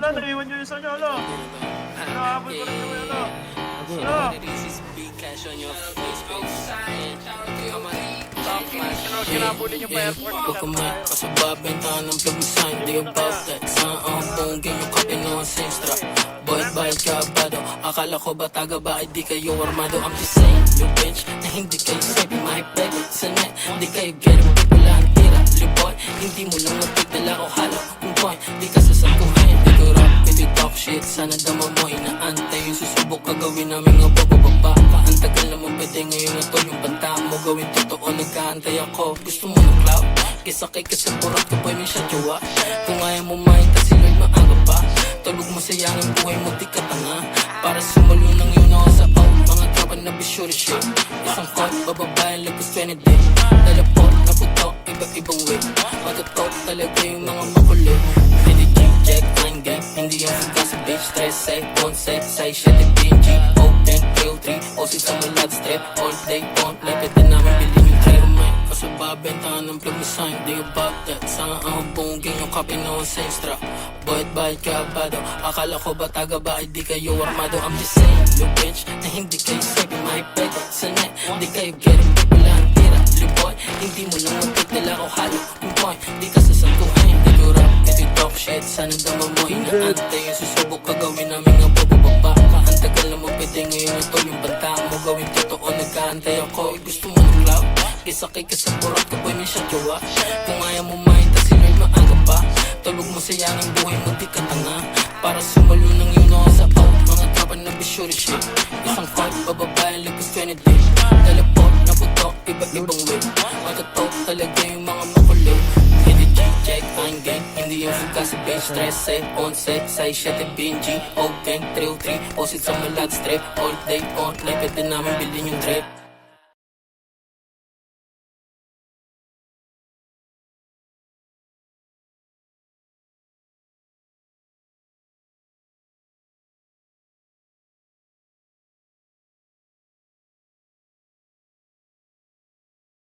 Wala, naiwan nyo yung isa nyo, ano? Hinahabol ko rin yung ano. Ano? Kinabulin yung pa-airport. Pagkamay, kasababentahan ng plug-sign. Di about that. Saan ang pungin yung kape no ang sinstra. Boy, bayad ka bado. Akala ko ba taga ba ay di kayo armado. I'm just saying, you bitch, na hindi kayo sabi mahipeg sa net. Di kayo getting wala ang tira. Liboy, hindi mo lang mapigdala ko halo. Kung point, di ka sasaguhin. Di ko rap, hindi talk shit. Sana dama mo inaantay. Yung susubok kagawin namin nga bababa. Ang tagal naman pwede ngayon na to. Yung banta mo gawin totoo. Nagkaantay ako. Gusto mo ng cloud? Kisakay ka sa burat ka boy, may siya jowa. Kung ayaw mo makita sila maaga pa. Tulog mo sayang ang buhay mo, di ka tanga. Para simulo ng yun ako sa out. Mga tropa na bisyo shit. Isang call, bababayan lagos 20 day. Dalapot, naputok, iba-ibang way. Matutok talaga yung mga makulit. Hindi check, line gang. Hindi yung suga sa bitch. 13, 11, 6, 7, PNG. Open, 303, o si sa malad strip. All day, on, like pwede namin bilhin yung tire man. Kasababentahan ng plug sign, di about that. Saan ang bunging yung copy no ang sinstra. Bayad ka bado. Akala ko ba taga ba ay di kayo armado. I'm just saying, you bitch, na hindi kayo sabi mahipeg sa net. Di kayo getting wala ang tira. Liboy, hindi mo lang mapigdala ko halo. Yung point, di ka sasaguhin. Di ko rap, di talk shit. Sana dama mo inaantay. Yung susubok kagawin namin nga bababa. Ang tagal na mo pwede ngayon ito. Yung banta mo gawin totoo. Nagkaantay ako, gusto mo ng cloud. Isakay ka sa burat ka boy, may siya jowa. Kung ayaw mo makita sila'y maaga pa. Tulog mo sayang ang buhay mo, di ka tanga. Para simulo ng yun ako sa out. Mga tropa na bisyo shit. Isang fight, bababayan lagos 20 day. Dalapot, naputok, iba-ibang way. Matutok talaga yung mga makulit. Hindi check, ang gang. Hindi yung suga sa bench. 13, 11, 6, 7, BNG. O gang, 303, o sit sa malad strip. All day on, like pwede namin bilhin yung trip.